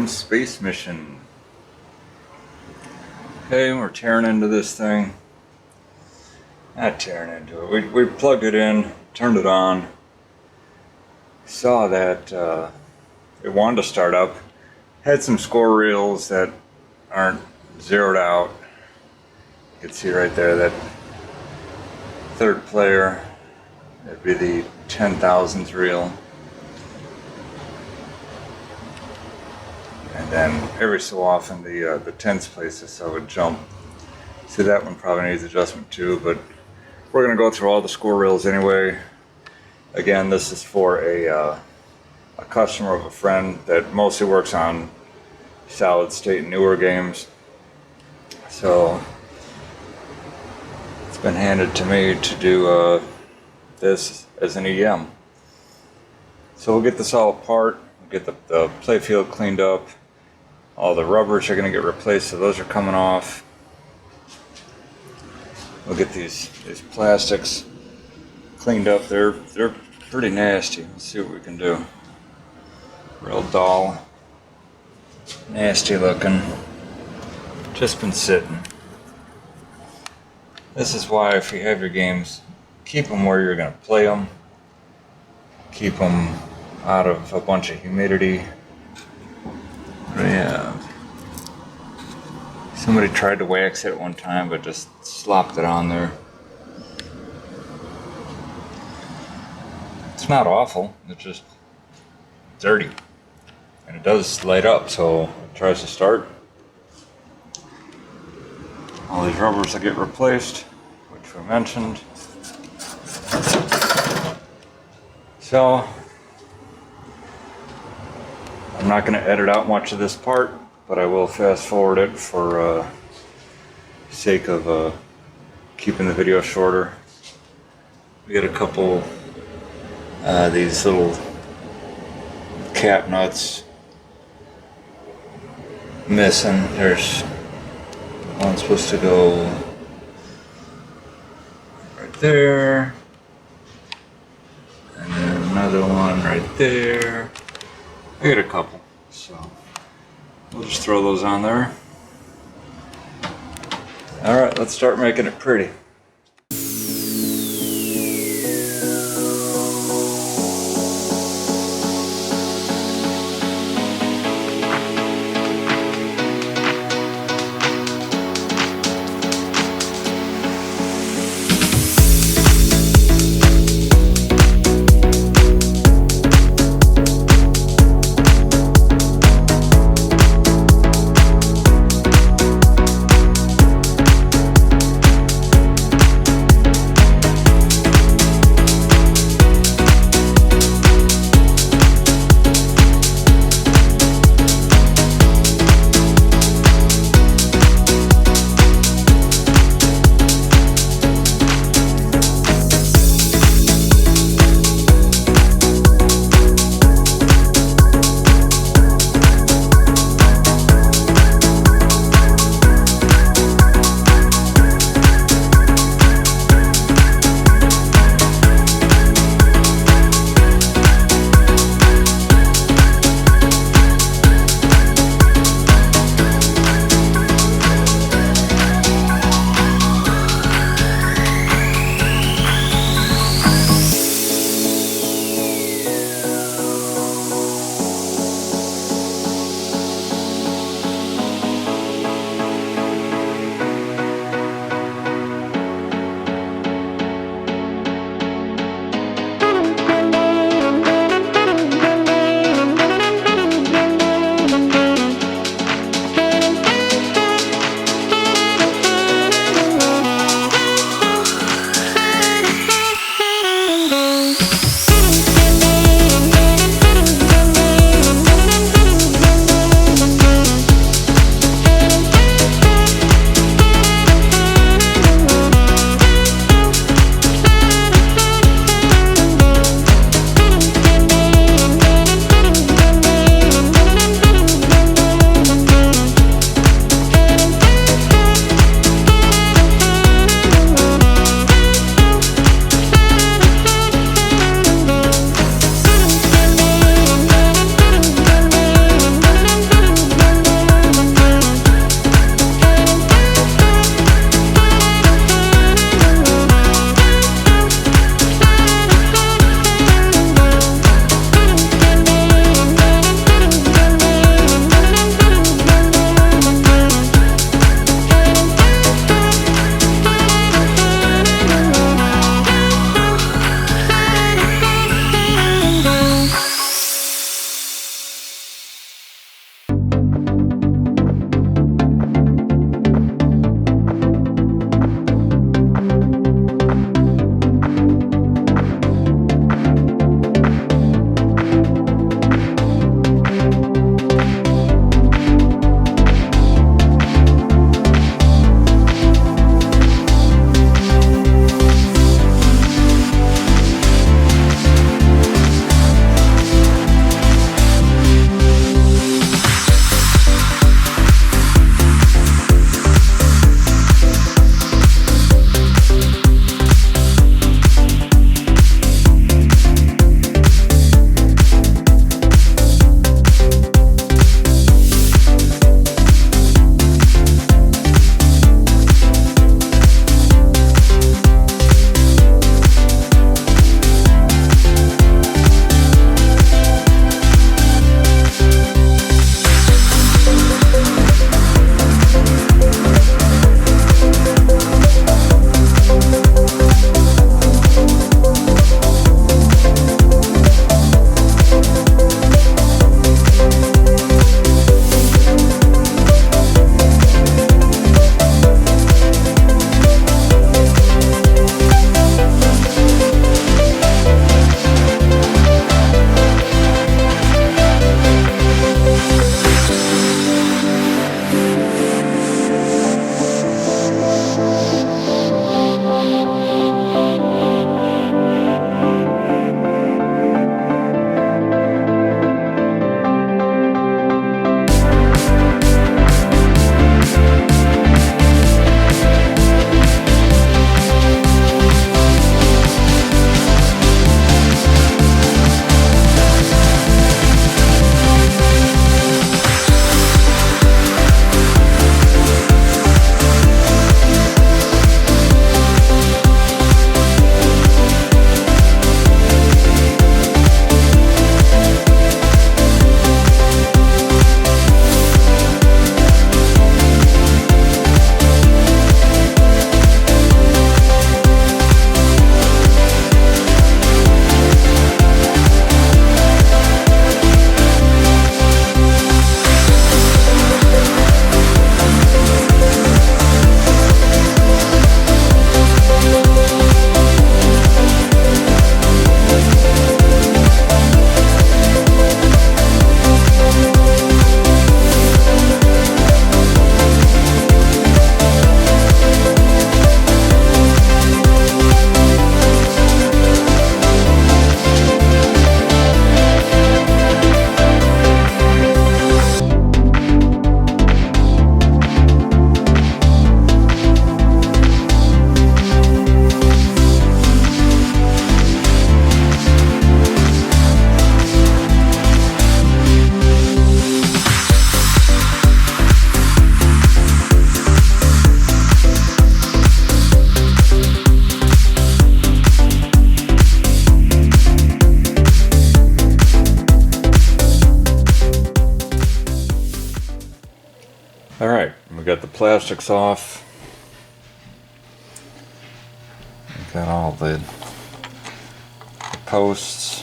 Willams Space Mission. Okay, we're tearing into this thing. Not tearing into it. We plugged it in, turned it on. Saw that it wanted to start up. Had some score reels that aren't zeroed out. You can see right there that third player. That'd be the 10,000th reel. And then every so often the tens places, so it would jump. See, that one probably needs adjustment too, but we're gonna go through all the score reels anyway. Again, this is for a customer of a friend that mostly works on solid state and newer games. So it's been handed to me to do this as an EM. So we'll get this all apart, we'll get the playfield cleaned up. All the rubbers are going to get replaced, so those are coming off. We'll get these plastics cleaned up. They're pretty nasty. Let's see what we can do. Real dull, nasty looking. Just been sitting. This is why, if you have your games, keep them where you're going to play them. Keep them out of a bunch of humidity. Yeah. Somebody tried to wax it at one time, but just slopped it on there. It's not awful, it's just dirty. And it does light up, so it tries to start. All these rubbers will get replaced, which we mentioned. So I'm not going to edit out much of this part, but I will fast forward it for sake of keeping the video shorter. We got a couple these little cap nuts missing. There's one supposed to go right there, and then another one right there. I got a couple, so we'll just throw those on there. Alright, let's start making it pretty. got the plastics off. Got all the posts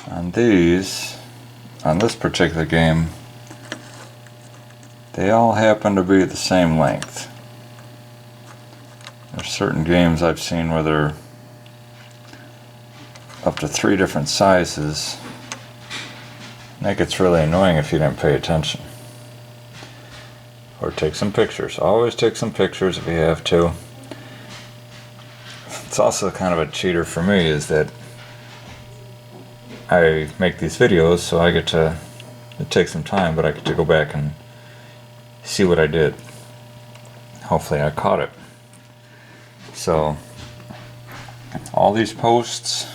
on these, on this particular game. They all happen to be the same length. There's certain games I've seen where they're up to 3 different sizes. That gets really annoying if you didn't pay attention. Or take some pictures. Always take some pictures if you have to. It's also kind of a cheater for me is that I make these videos, so I get to, it takes some time, but I get to go back and see what I did. Hopefully I caught it. So all these posts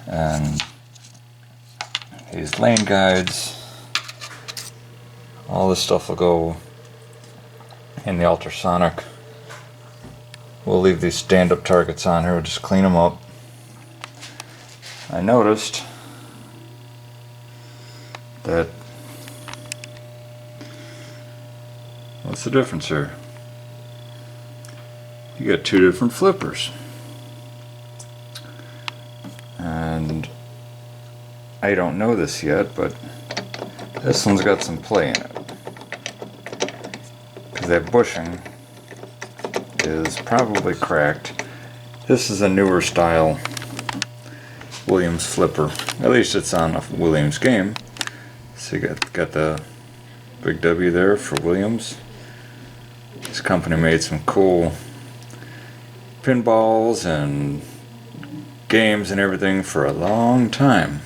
and these lane guides, all this stuff will go in the ultrasonic. We'll leave these stand-up targets on here, we'll just clean them up. I noticed that, what's the difference here? You got 2 different flippers. And I don't know this yet, but this one's got some play in it. Because that bushing is probably cracked. This is a newer style Willams flipper. At least it's on a Willams game. So you got the big W there for Willams. This company made some cool pinballs and games and everything for a long time.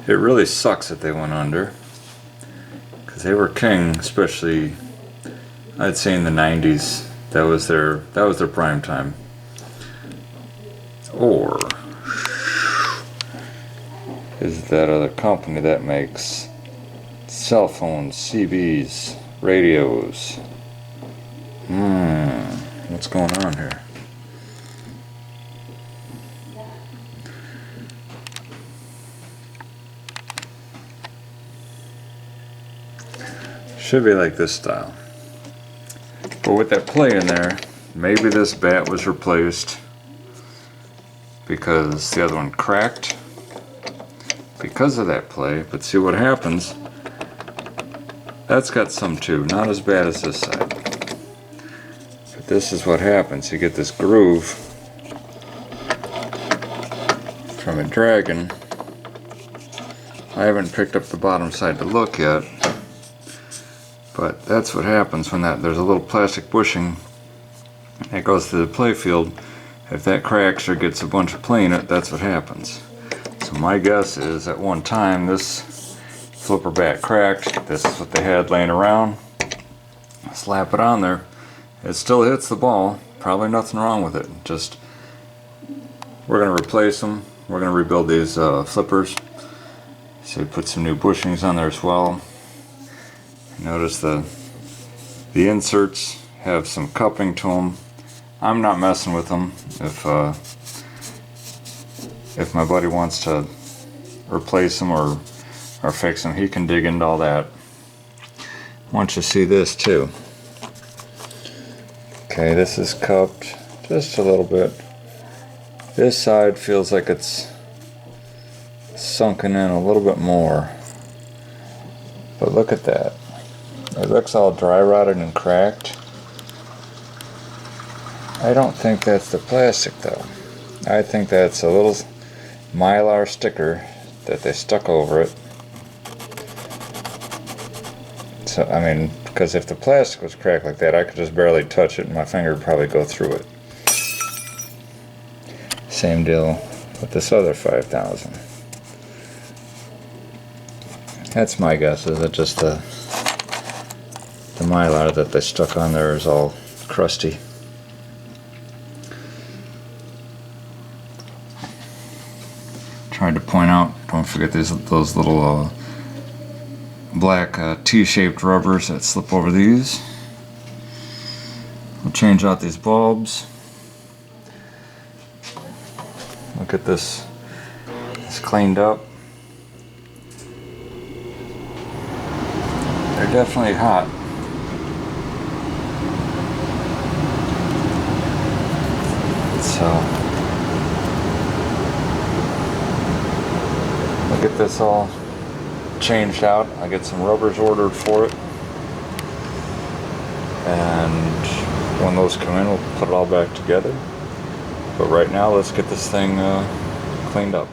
It really sucks that they went under, because they were king, especially I'd say in the 90s. That was their prime time. Or is that other company that makes cell phones, CBs, radios? What's going on here? Should be like this style. But with that play in there, maybe this bat was replaced because the other one cracked because of that play. But see what happens, that's got some too, not as bad as this side. But this is what happens, you get this groove from a dragon. I haven't picked up the bottom side to look yet, but that's what happens when there's a little plastic bushing that goes to the playfield. If that cracks or gets a bunch of play in it, that's what happens. So my guess is at one time this flipper bat cracked. This is what they had laying around. Slap it on there. It still hits the ball. Probably nothing wrong with it. Just, we're going to replace them. We're going to rebuild these flippers. So we put some new bushings on there as well. Notice the inserts have some cupping to them. I'm not messing with them. If my buddy wants to replace them or fix them, he can dig into all that. I want you to see this too. Okay, this is cupped just a little bit. This side feels like it's sunken in a little bit more. But look at that. It looks all dry rotted and cracked. I don't think that's the plastic though. I think that's a little Mylar sticker that they stuck over it. So, I mean, because if the plastic was cracked like that, I could just barely touch it and my finger would probably go through it. Same deal with this other 5000. That's my guess. Is it just the Mylar that they stuck on there is all crusty? Tried to point out, don't forget those little black T-shaped rubbers that slip over these. We'll change out these bulbs. Look at this. It's cleaned up. They're They're definitely hot. So I'll get this all changed out. I get some rubbers ordered for it, and when those come in, we'll put it all back together. But right now, let's get this thing cleaned up.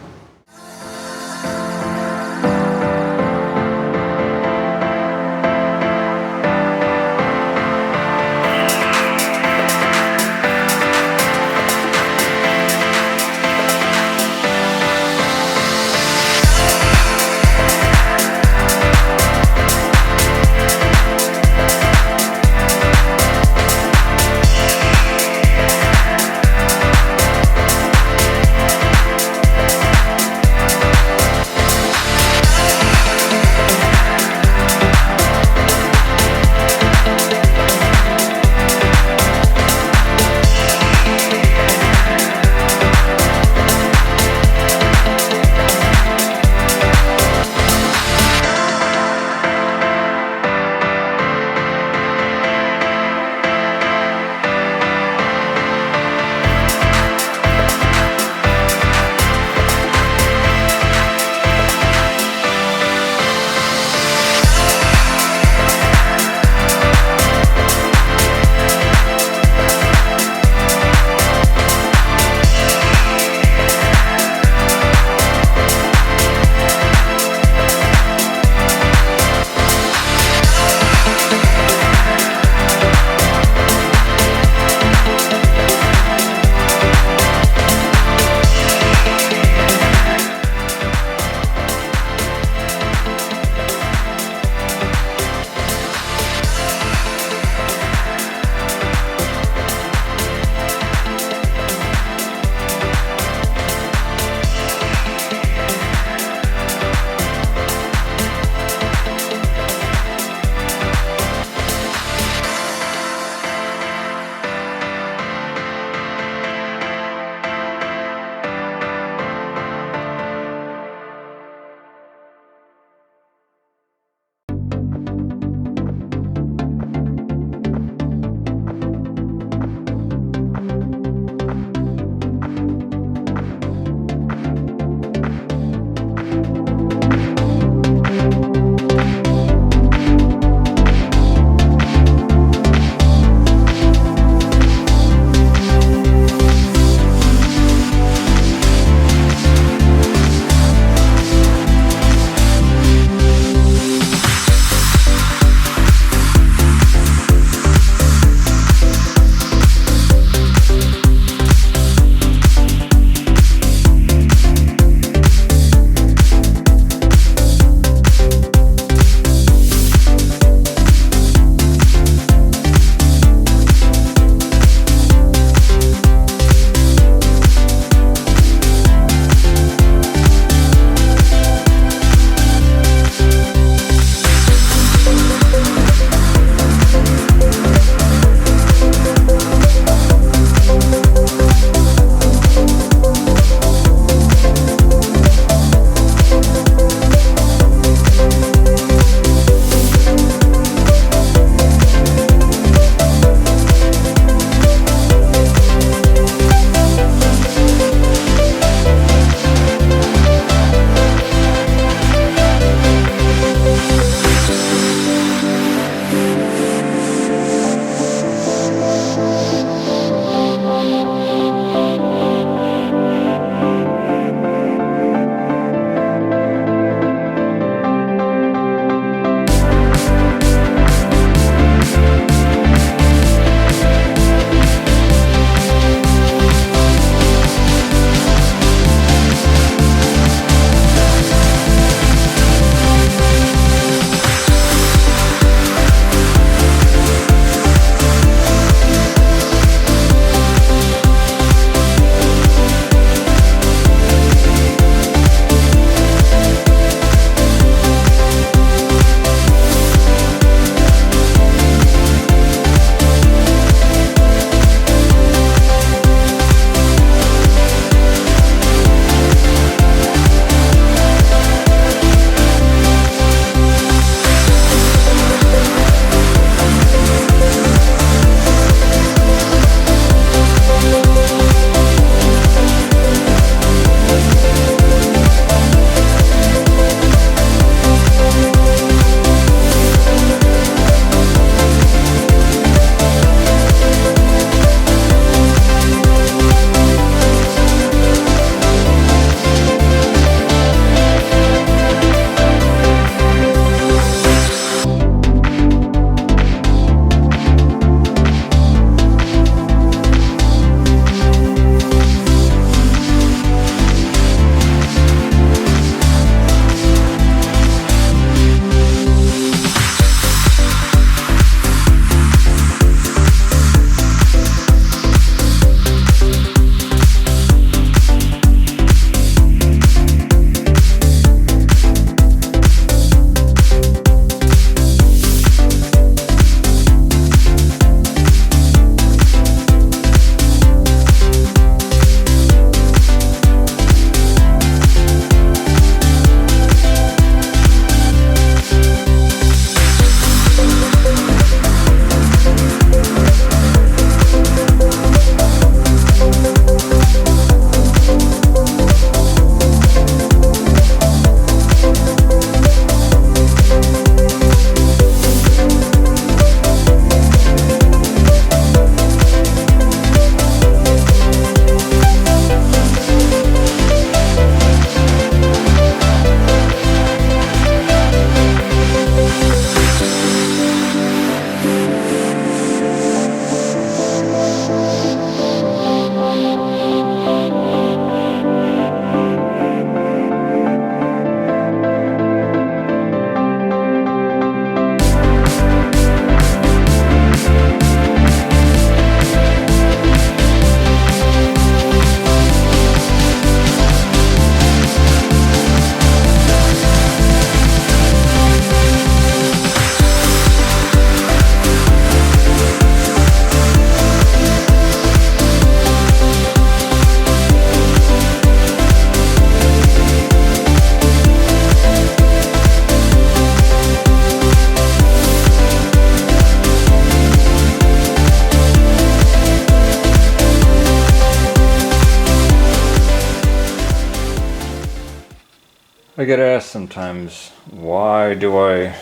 I get asked sometimes, why do I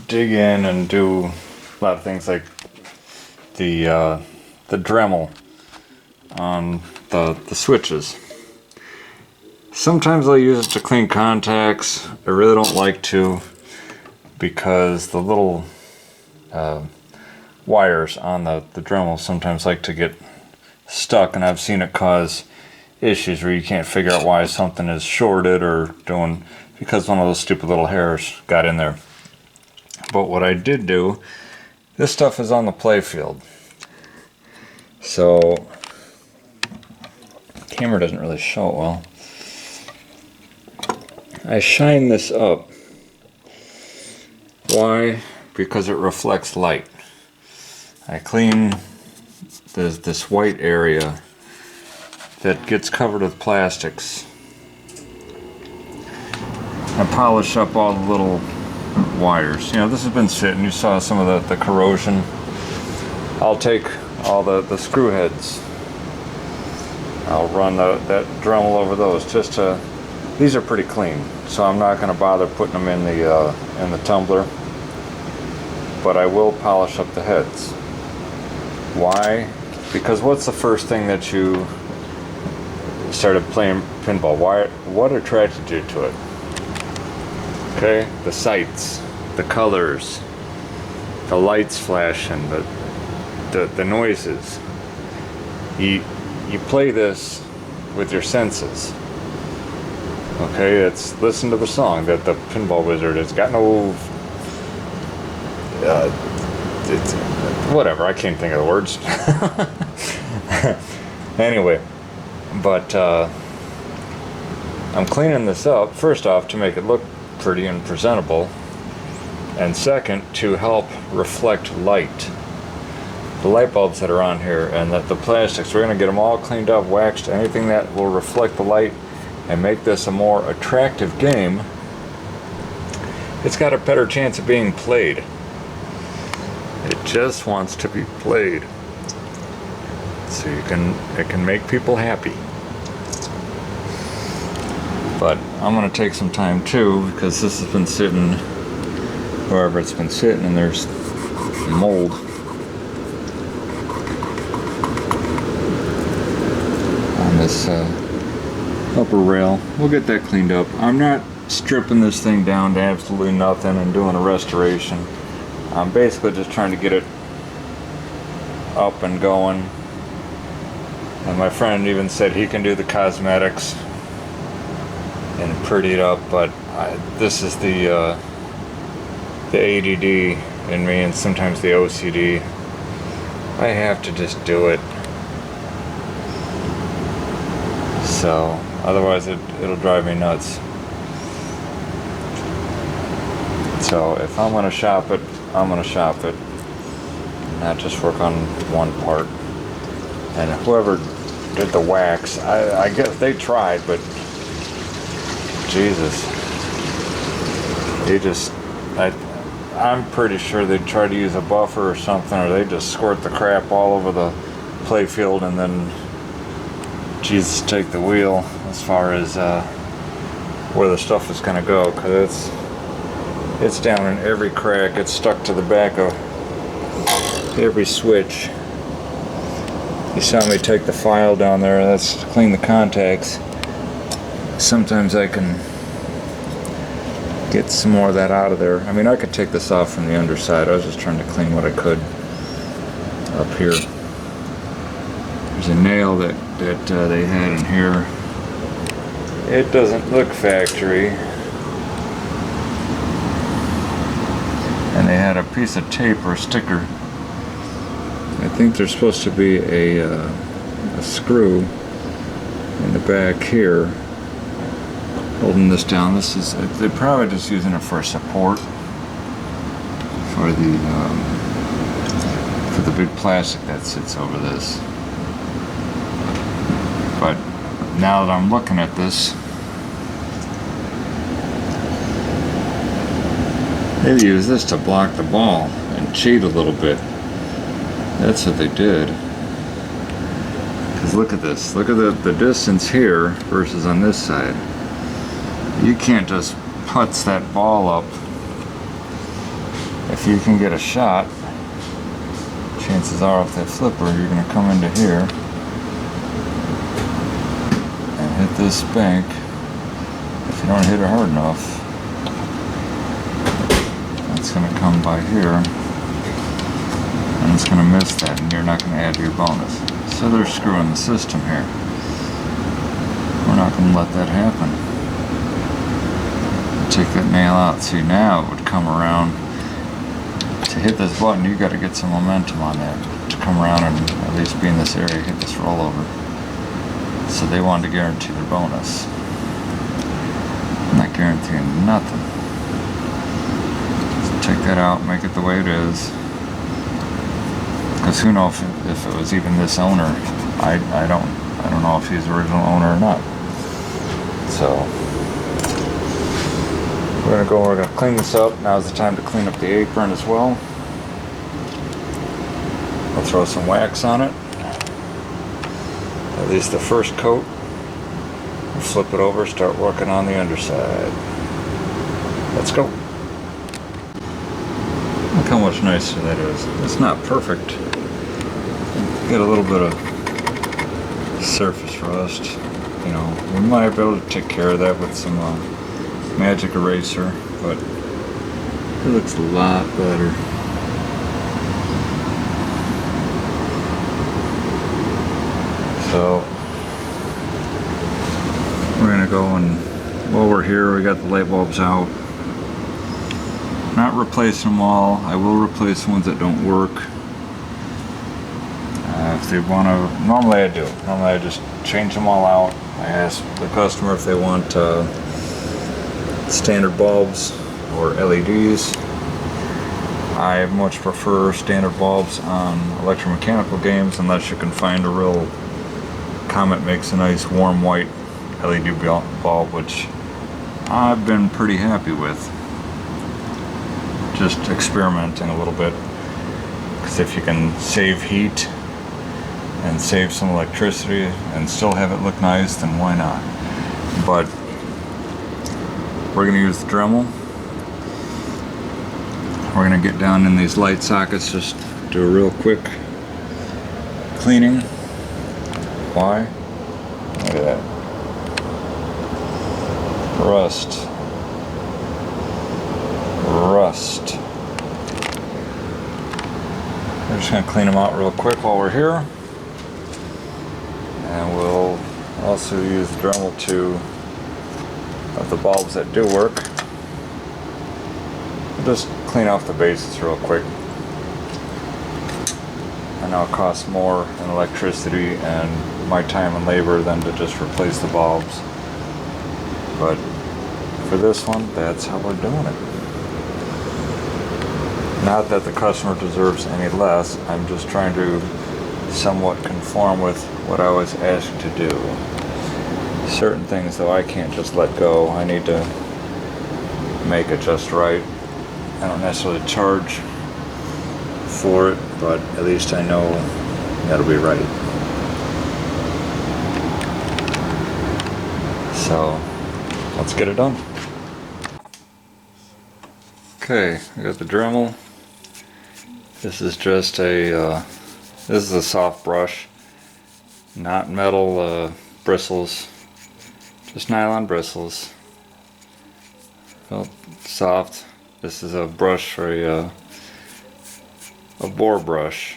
dig in and do a lot of things like the Dremel on the switches. Sometimes I'll use it to clean contacts. I really don't like to, because the little wires on the Dremel sometimes like to get stuck, and I've seen it cause issues where you can't figure out why something is shorted or doing, because one of those stupid little hairs got in there. But what I did do, this stuff is on the Playfield, so camera doesn't really show it well. I shine this up. Why? Because it reflects light. I clean this white area that gets covered with plastics. I polish up all the little wires. You know, this has been sitting, you saw some of the corrosion. I'll take all the screw heads. I'll run that Dremel over those just to, these are pretty clean, so I'm not going to bother putting them in the tumbler, but I will polish up the heads. Why? Because what's the first thing that you started playing pinball? What attracted you to it? Okay, the sights, the colors, the lights flashing, the noises. You play this with your senses. Okay, it's listen to the song that the pinball wizard has got no it's whatever, I can't think of the words. Anyway, but I'm cleaning this up first off to make it look pretty and presentable, and second to help reflect light. The light bulbs that are on here and the plastics, we're going to get them all cleaned up, waxed, anything that will reflect the light and make this a more attractive game. It's got a better chance of being played. It just wants to be played, so it can make people happy. But I'm going to take some time too, because this has been sitting wherever it's been sitting, and there's mold. On this upper rail. We'll get that cleaned up. I'm not stripping this thing down to absolutely nothing and doing a restoration. I'm basically just trying to get it up and going. And my friend even said he can do the cosmetics and pretty it up, but this is the ADD in me, and sometimes the OCD. I have to just do it. So otherwise it'll drive me nuts. So if I'm going to shop it, I'm going to shop it, not just work on one part. And whoever did the wax, I guess they tried, but Jesus, I'm pretty sure they tried to use a buffer or something, or they just squirt the crap all over the Playfield, and then Jesus take the wheel as far as where the stuff is going to go, because it's down in every crack. It's stuck to the back of every switch. You saw me take the file down there. That's to clean the contacts. Sometimes I can get some more of that out of there. I mean, I could take this off from the underside. I was just trying to clean what I could up here. There's a nail that they had in here. It doesn't look factory. And they had a piece of tape or a sticker. I think there's supposed to be a screw in the back here holding this down. This is, they're probably just using it for support for the big plastic that sits over this. But now that I'm looking at this, they use this to block the ball and cheat a little bit. That's what they did. Because look at this. Look at the distance here versus on this side. You can't just putz that ball up. If you can get a shot, chances are off that flipper, you're going to come into here and hit this bank. If you don't hit it hard enough, it's going to come by here and it's going to miss that, and you're not going to add to your bonus. So they're screwing the system here. We're not going to let that happen. Take that nail out. See, now it would come around. To hit this button, you got to get some momentum on that to come around and at least be in this area, hit this rollover. So they wanted to guarantee their bonus. I'm not guaranteeing nothing. So take that out, make it the way it is. Because who knows if it was even this owner. I don't know if he's the original owner or not. So we're gonna clean this up. Now's the time to clean up the apron as well. I'll throw some wax on it. At least the first coat. We'll flip it over, start working on the underside. Let's go. Look how much nicer that is. It's not perfect. Get a little bit of surface rust. You know, we might be able to take care of that with some magic eraser, but it looks a lot better. So we're gonna go, and while we're here, we got the light bulbs out. Not replacing them all. I will replace the ones that don't work. If they want to, normally I do. Normally I just change them all out. I ask the customer if they want standard bulbs or LEDs. I much prefer standard bulbs on electromechanical games, unless you can find a real Comet makes a nice warm white LED bulb, which I've been pretty happy with. Just experimenting a little bit, because if you can save heat and save some electricity and still have it look nice, then why not? But we're going to use the Dremel. We're going to get down in these light sockets, just do a real quick cleaning. Why? Look at that. Rust. We're just going to clean them out real quick while we're here. And we'll also use the Dremel to, of the bulbs that do work, we'll just clean off the bases real quick. I know it costs more in electricity and my time and labor than to just replace the bulbs. But for this one, that's how we're doing it. Not that the customer deserves any less, I'm just trying to somewhat conform with what I was asked to do. Certain things, though, I can't just let go. I need to make it just right. I don't necessarily charge for it, but at least I know that'll be right. So let's get it done. Okay, I got the Dremel. This is just a this is a soft brush, not metal bristles, just nylon bristles. Felt soft. This is a brush for a bore brush,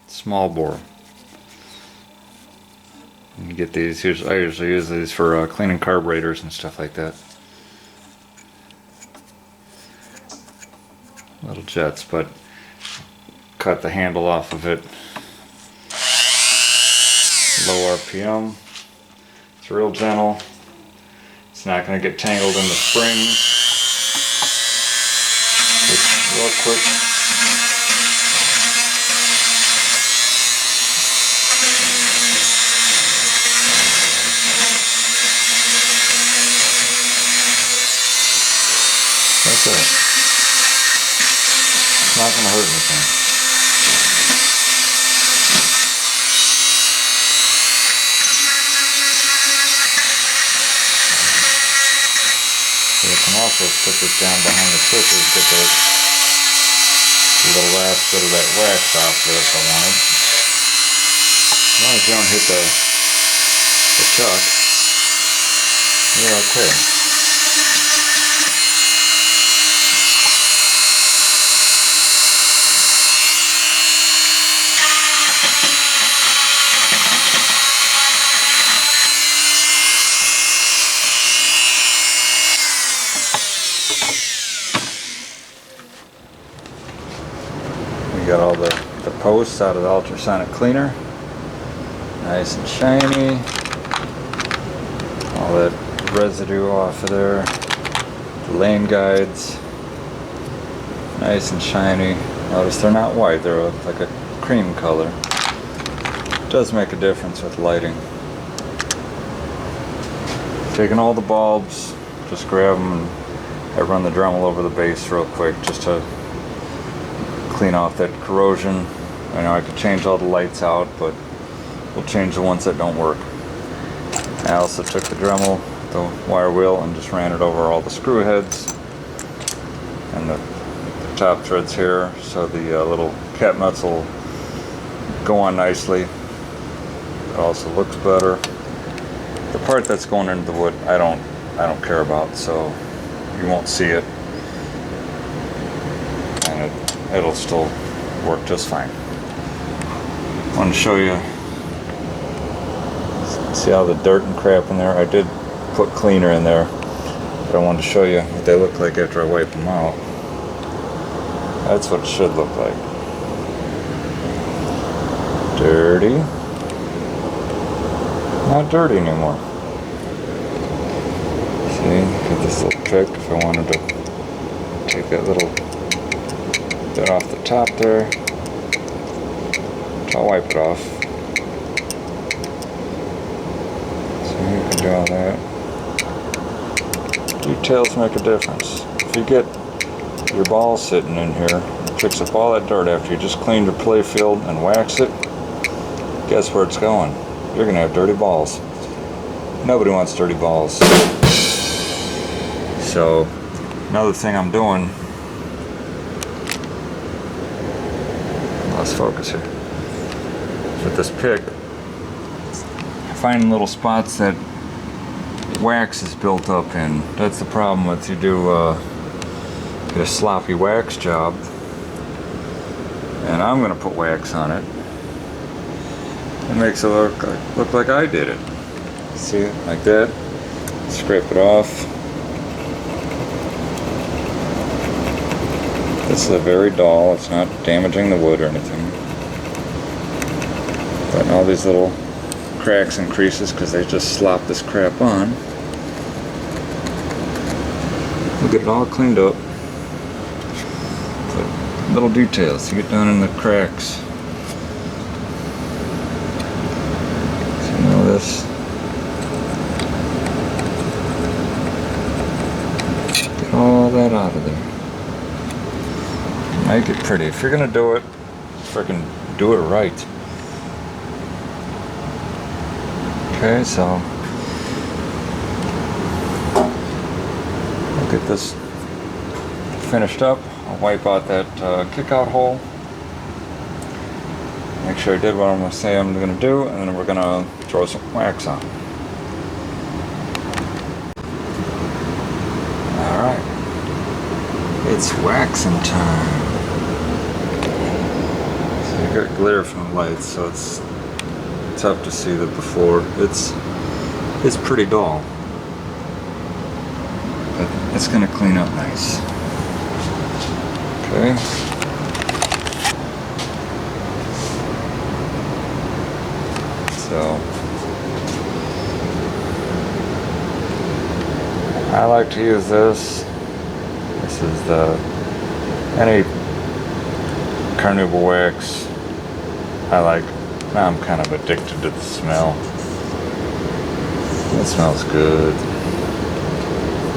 small bore. You get these. I usually use these for cleaning carburetors and stuff like that. Little jets, but cut the handle off of it. Low RPM. It's real gentle. It's not going to get tangled in the springs. Just real quick. That's it. It's not going to hurt anything. So I can also put this down behind the filters, get the little last bit of that wax off there if I wanted. As long as you don't hit the chuck, you're okay. We got all the posts out of the ultrasonic cleaner. Nice and shiny. All that residue off of there. The lane guides. Nice and shiny. Notice they're not white, they're like a cream color. It does make a difference with lighting. Taking all the bulbs, just grab them and I run the Dremel over the base real quick just to clean off that corrosion. I know I could change all the lights out, but we'll change the ones that don't work. I also took the Dremel, the wire wheel, and just ran it over all the screw heads and the top threads here, so the little cap nuts will go on nicely. It also looks better. The part that's going into the wood, I don't care about, so you won't see it, and it'll still work just fine. I want to show you. See all the dirt and crap in there? I did put cleaner in there, but I wanted to show you what they look like after I wipe them out. That's what it should look like. Dirty. Not dirty anymore. See, get this little trick if I wanted to take that little bit off the top there. I'll wipe it off. So you can do all that. Details make a difference. If you get your ball sitting in here and picks up all that dirt after you just cleaned your playfield and wax it, guess where it's going? You're gonna have dirty balls. Nobody wants dirty balls. So another thing I'm doing, lost focus here, with this pick, finding little spots that wax is built up in. That's the problem with you do get a sloppy wax job, and I'm going to put wax on it. It makes it look like I did it. See it like that? Scrape it off. This is a very dull. It's not damaging the wood or anything. But all these little cracks and creases because they just slop this crap on. We'll get it all cleaned up. But little details to get down in the cracks. So you know this. Get all that out of there. Make it pretty. If you're gonna do it, freaking do it right. Okay, so I'll get this finished up. I'll wipe out that kick-out hole. Make sure I did what I'm going to say I'm going to do, and then we're going to throw some wax on. Alright, it's waxing time. So you got glare from the lights, so it's tough to see the before. It's pretty dull, but it's going to clean up nice. Okay. So I like to use this. This is the any carnauba wax I like. Now I'm kind of addicted to the smell. It smells good.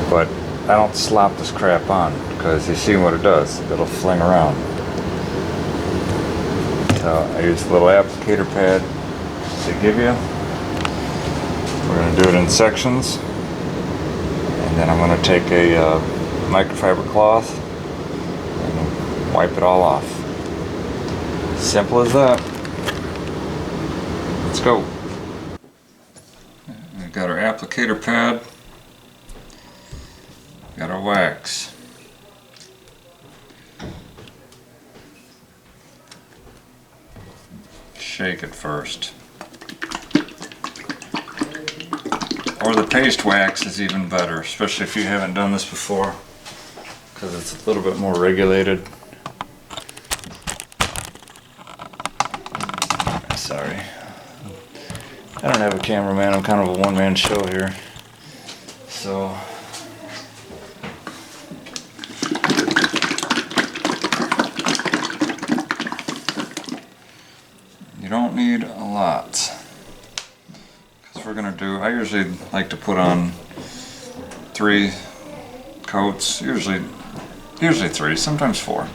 But I don't slop this crap on because you see what it does. It'll fling around. So I use a little applicator pad to give you. We're going to do it in sections. And And then I'm going to take a microfiber cloth and wipe it all off. Simple as that. Let's go. We've got our applicator pad. Got our wax. Shake it first. Or the paste wax is even better, especially if you haven't done this before, because it's a little bit more regulated. Sorry. I don't have a cameraman, I'm kind of a one-man show here. So you don't need a lot. Because we're gonna do, I usually like to put on 3 coats, usually 3, sometimes 4.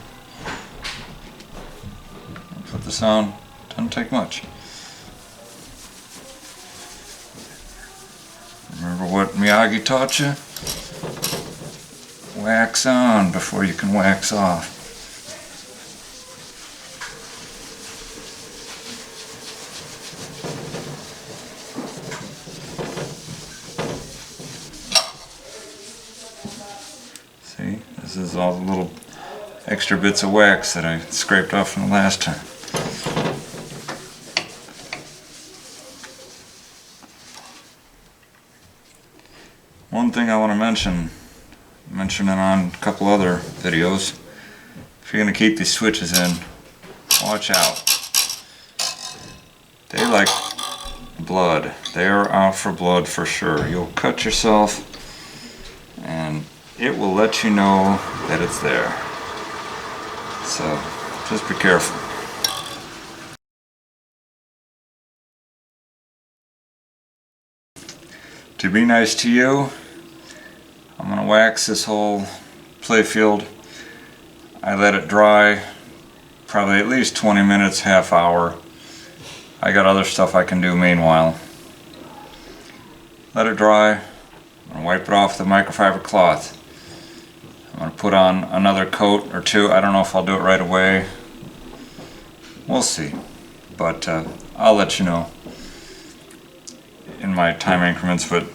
Put this on, doesn't take much. Remember what Miyagi taught you? Wax on before you can wax off. See, this is all the little extra bits of wax that I scraped off from the last time. One thing I want to mention it on a couple other videos, if you're going to keep these switches in, watch out. They like blood. They are out for blood for sure. You'll cut yourself and it will let you know that it's there. So just be careful. To be nice to you, I'm going to wax this whole Playfield. I let it dry probably at least 20 minutes, half hour. I got other stuff I can do meanwhile. Let it dry. I'm going to wipe it off with the microfiber cloth. I'm going to put on another coat or 2. I don't know if I'll do it right away. We'll see. But I'll let you know in my time increments, but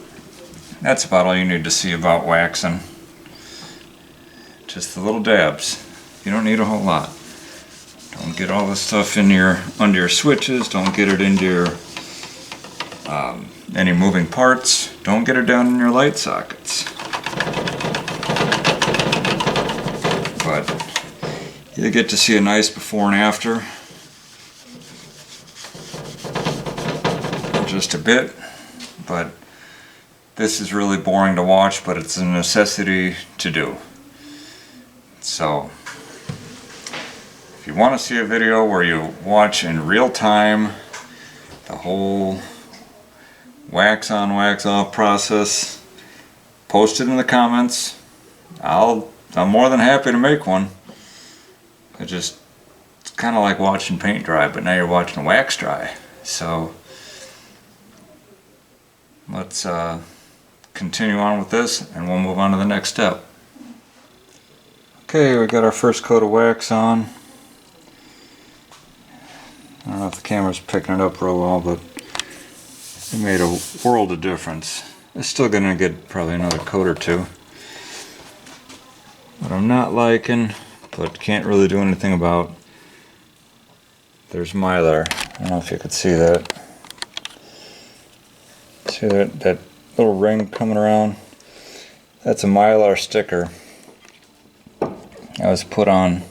that's about all you need to see about waxing. Just the little dabs. You don't need a whole lot. Don't get all this stuff in under your switches. Don't get it into your any moving parts. Don't get it down in your light sockets. But you get to see a nice before and after. Just a bit. But this is really boring to watch, but it's a necessity to do. So if you want to see a video where you watch in real time the whole wax on, wax off process, post it in the comments. I'm more than happy to make one. It's kind of like watching paint dry, but now you're watching wax dry. So let's continue on with this and we'll move on to the next step. Okay, we got our first coat of wax on. I don't know if the camera's picking it up real well, but it made a world of difference. It's still gonna get probably another coat or 2. What I'm not liking, but can't really do anything about, there's Mylar. I don't know if you could see that. See that little ring coming around? That's a Mylar sticker. That was put on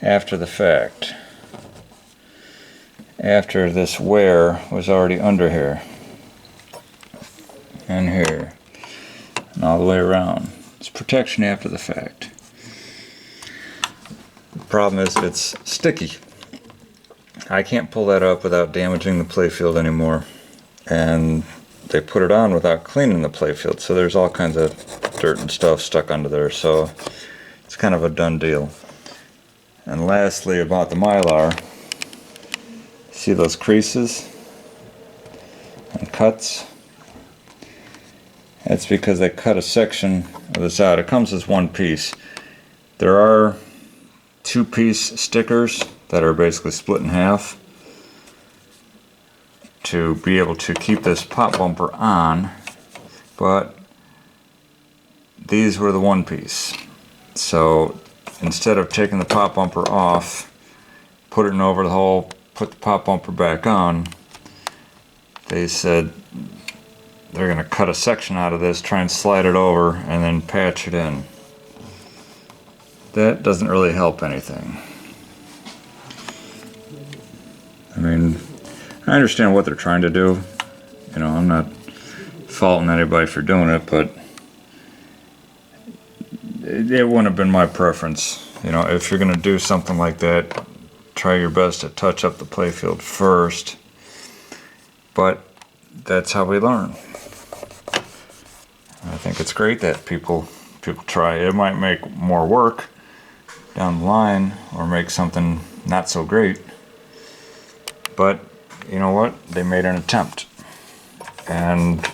after the fact. After this wear was already under here. And here. And all the way around. It's protection after the fact. The problem is it's sticky. I can't pull that up without damaging the playfield anymore. And they put it on without cleaning the playfield, so there's all kinds of dirt and stuff stuck under there, so it's kind of a done deal. And lastly, about the Mylar, see those creases and cuts? That's because they cut a section of this out. It comes as one piece. There are 2-piece stickers that are basically split in half to be able to keep this pop bumper on, but these were the 1-piece. So instead of taking the pop bumper off, put it in over the hole, put the pop bumper back on, they said they're going to cut a section out of this, try and slide it over, and then patch it in. That doesn't really help anything. I mean, I understand what they're trying to do. You know, I'm not faulting anybody for doing it, but it wouldn't have been my preference. You know, if you're going to do something like that, try your best to touch up the playfield first. But that's how we learn. I think it's great that people try. It might make more work down the line or make something not so great, but you know what? They made an attempt, and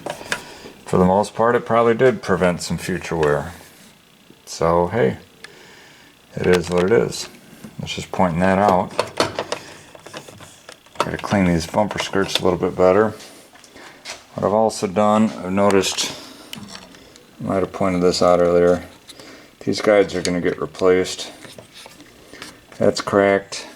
for the most part it probably did prevent some future wear. So hey, it is what it is. Let's just point that out. Gotta clean these bumper skirts a little bit better. What I've also done, I've noticed, I might have pointed this out earlier, these guides are going to get replaced. That's cracked.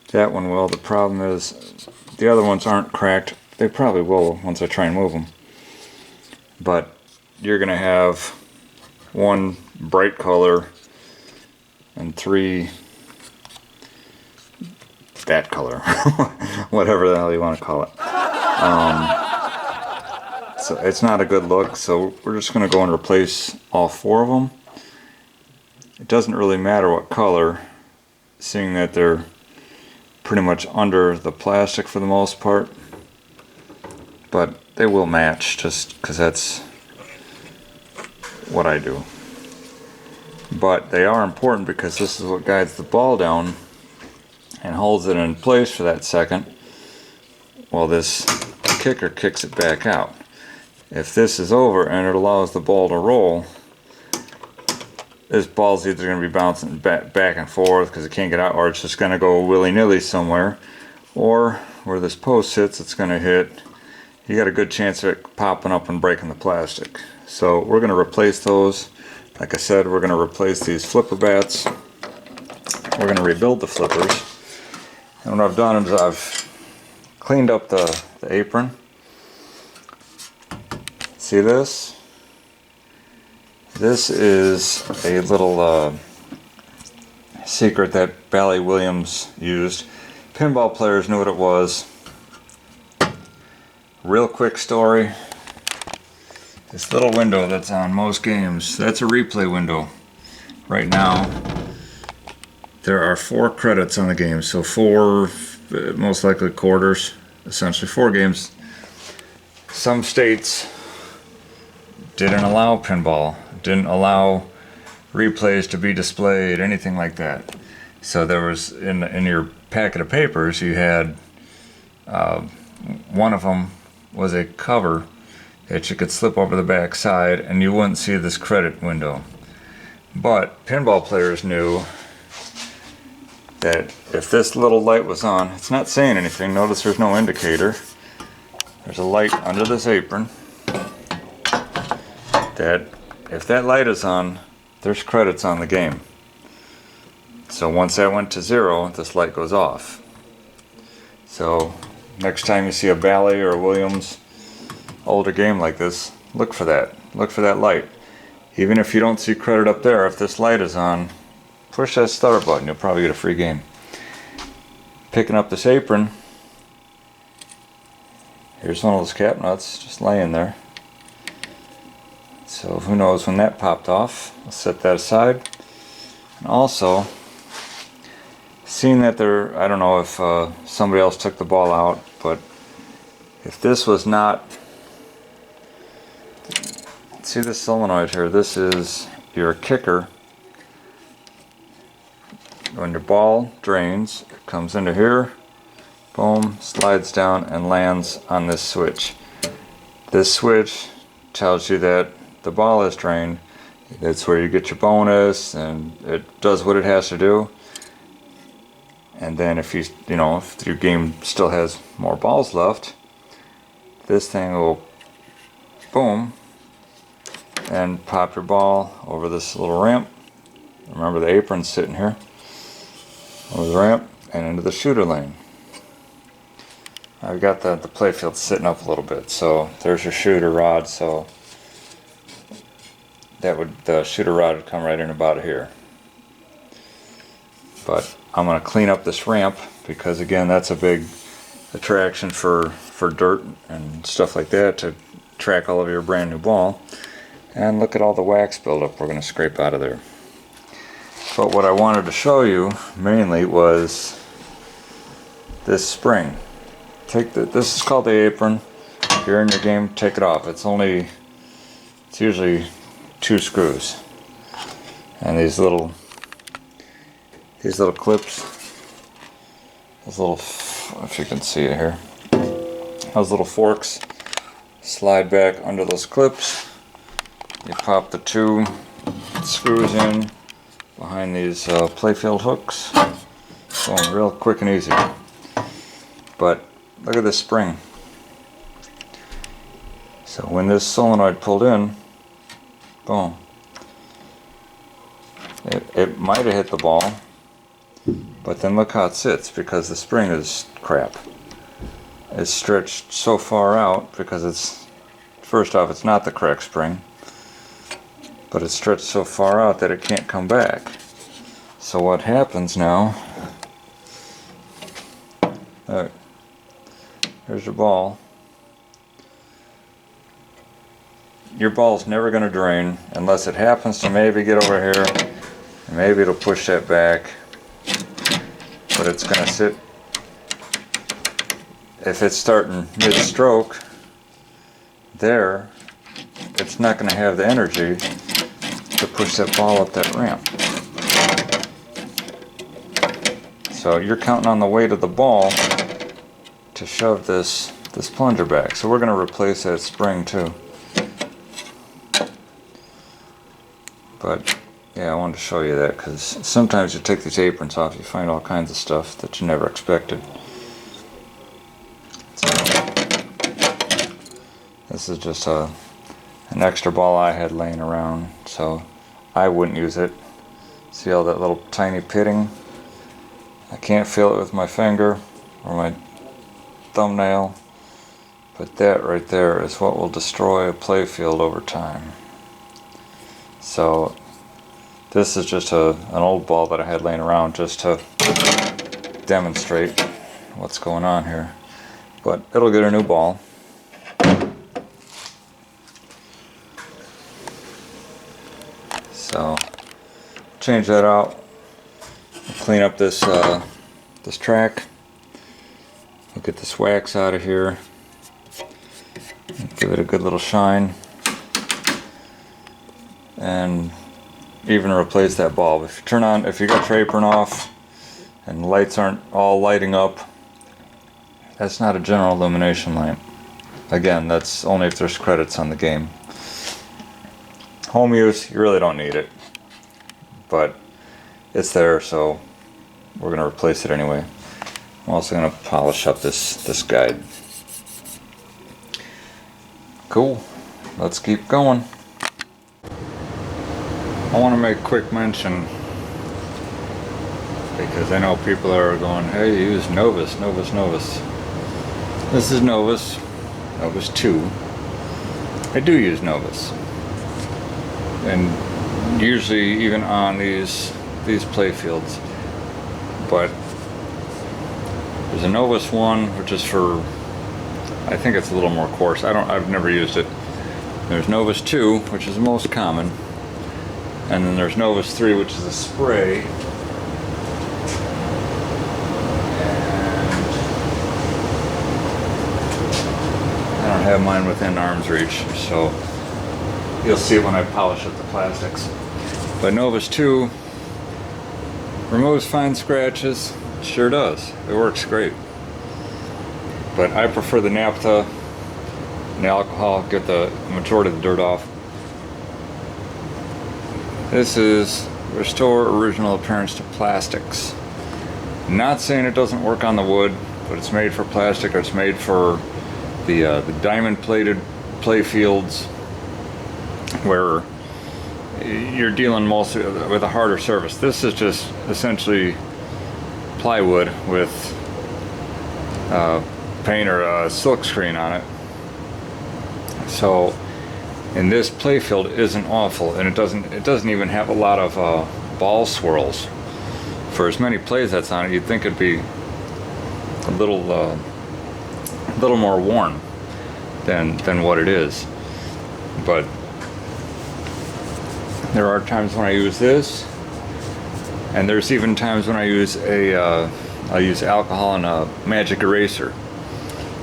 That one will. The problem is the other ones aren't cracked. They probably will once I try and move them. But you're going to have 1 bright color and 3 that color. Whatever the hell you want to call it. So it's not a good look, so we're just going to go and replace all 4 of them. It doesn't really matter what color, seeing that they're pretty much under the plastic for the most part, but they will match just because that's what I do. But they are important because this is what guides the ball down and holds it in place for that second while this kicker kicks it back out. If this is over and it allows the ball to roll, this ball's either going to be bouncing back and forth because it can't get out, or it's just going to go willy-nilly somewhere, or where this post sits, it's going to hit. You got a good chance of it popping up and breaking the plastic. So we're going to replace those. Like I said, we're going to replace these flipper bats. We're going to rebuild the flippers. And what I've done is I've cleaned up the apron. See this? This is a little secret that Bally Williams used. Pinball players knew what it was. Real quick story. This little window that's on most games, that's a replay window. Right now, there are 4 credits on the game, so 4, most likely quarters, essentially 4 games. Some states didn't allow pinball, didn't allow replays to be displayed, anything like that. So there was, in your packet of papers, you had, one of them was a cover that you could slip over the back side and you wouldn't see this credit window. But pinball players knew that if this little light was on, it's not saying anything, notice there's no indicator. There's a light under this apron. That if that light is on, there's credits on the game. So once that went to 0, this light goes off. So next time you see a Bally or a Williams older game like this, look for that. Look for that light. Even if you don't see credit up there, if this light is on, push that start button, you'll probably get a free game. Picking up this apron, here's one of those cap nuts just laying there. So who knows when that popped off. I'll set that aside. And also, seeing that there, I don't know if somebody else took the ball out, but if this was not, see this solenoid here, this is your kicker. When your ball drains, it comes into here, boom, slides down and lands on this switch. This switch tells you that the ball is drained. That's where you get your bonus, and it does what it has to do. And then if if your game still has more balls left, this thing will boom and pop your ball over this little ramp. Remember, the apron's sitting here over the ramp and into the shooter lane. I've got the playfield sitting up a little bit, so there's your shooter rod. So the shooter rod would come right in about here. But I'm going to clean up this ramp because, again, that's a big attraction for dirt and stuff like that to track all of your brand new ball. And look at all the wax buildup we're going to scrape out of there. But what I wanted to show you mainly was this spring. This is called the apron. If you're in your game, take it off. It's usually 2 screws. And these little clips, if you can see it here, those little forks slide back under those clips. You pop the 2 screws in behind these Playfield hooks. Going real quick and easy. But look at this spring. So when this solenoid pulled in, boom. It might have hit the ball, but then look how it sits because the spring is crap. It's stretched so far out because first off, it's not the correct spring, but it's stretched so far out that it can't come back. So what happens now, here's your ball. Your ball's never going to drain unless it happens to maybe get over here, and maybe it'll push that back, but it's going to sit. If it's starting mid-stroke there, it's not going to have the energy to push that ball up that ramp. So you're counting on the weight of the ball to shove this plunger back. So we're going to replace that spring too. But yeah, I wanted to show you that because sometimes you take these aprons off, you find all kinds of stuff that you never expected. So, this is just an extra ball I had laying around, so I wouldn't use it. See all that little tiny pitting? I can't feel it with my finger or my thumbnail, but that right there is what will destroy a playfield over time. So this is just an old ball that I had laying around just to demonstrate what's going on here. But it'll get a new ball. So change that out. Clean up this this track. We'll get this wax out of here. Give it a good little shine. And even replace that bulb. If you got your apron off and the lights aren't all lighting up, that's not a general illumination lamp. Again, that's only if there's credits on the game. Home use, you really don't need it, but it's there, so we're going to replace it anyway. I'm also going to polish up this guide. Cool, let's keep going. I want to make a quick mention because I know people are going, hey, you use Novus. This is Novus 2. I do use Novus, and usually even on these playfields. But there's a Novus 1, which is for, I think it's a little more coarse. I've never used it. There's Novus 2, which is the most common. And then there's Novus 3, which is a spray. And I don't have mine within arm's reach, so you'll see it when I polish up the plastics. But Novus 2 removes fine scratches. It sure does. It works great. But I prefer the naphtha and alcohol, get the majority of the dirt off. This is restore original appearance to plastics. Not saying it doesn't work on the wood, but it's made for plastic, or it's made for the diamond plated Playfields, where you're dealing mostly with a harder surface. This is just essentially plywood with paint or a silk screen on it. So, and this Playfield isn't awful, and it doesn't even have a lot of ball swirls. For as many plays that's on it, you'd think it'd be a little more worn than what it is. But there are times when I use this, and there's even times when I use I'll use alcohol and a magic eraser.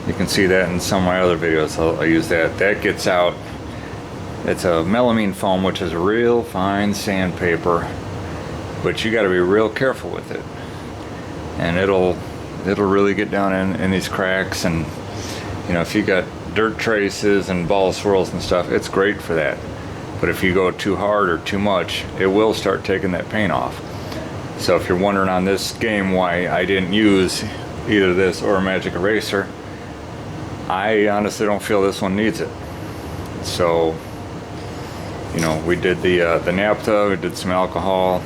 You can see that in some of my other videos. I'll use that. That gets out. It's a melamine foam, which is a real fine sandpaper, but you got to be real careful with it, and it'll really get down in these cracks. And you know, if you got dirt traces and ball swirls and stuff, it's great for that. But if you go too hard or too much, it will start taking that paint off. So if you're wondering on this game why I didn't use either this or a magic eraser, I honestly don't feel this one needs it. So, you know, we did the naphtha, we did some alcohol,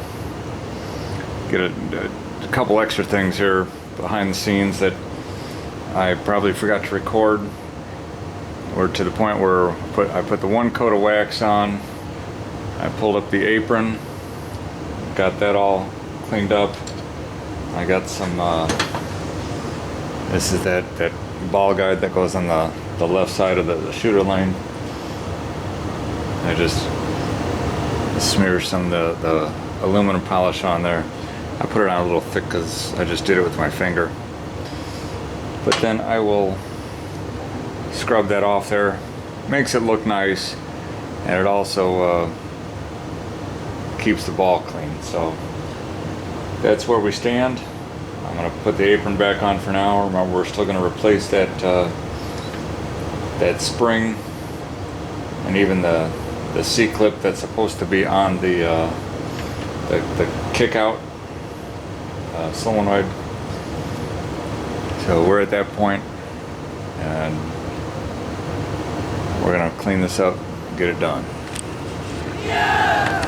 get a couple extra things here behind the scenes that I probably forgot to record. We're to the point where I put the one coat of wax on, I pulled up the apron, got that all cleaned up. I got some, this is that ball guide that goes on the left side of the shooter lane. I just smear some of the aluminum polish on there. I put it on a little thick because I just did it with my finger. But then I will scrub that off there. Makes it look nice, and it also keeps the ball clean. So that's where we stand. I'm going to put the apron back on for now. Remember, we're still going to replace that that spring and even the C-clip that's supposed to be on the kick out solenoid. So we're at that point, and we're going to clean this up and get it done. Yeah!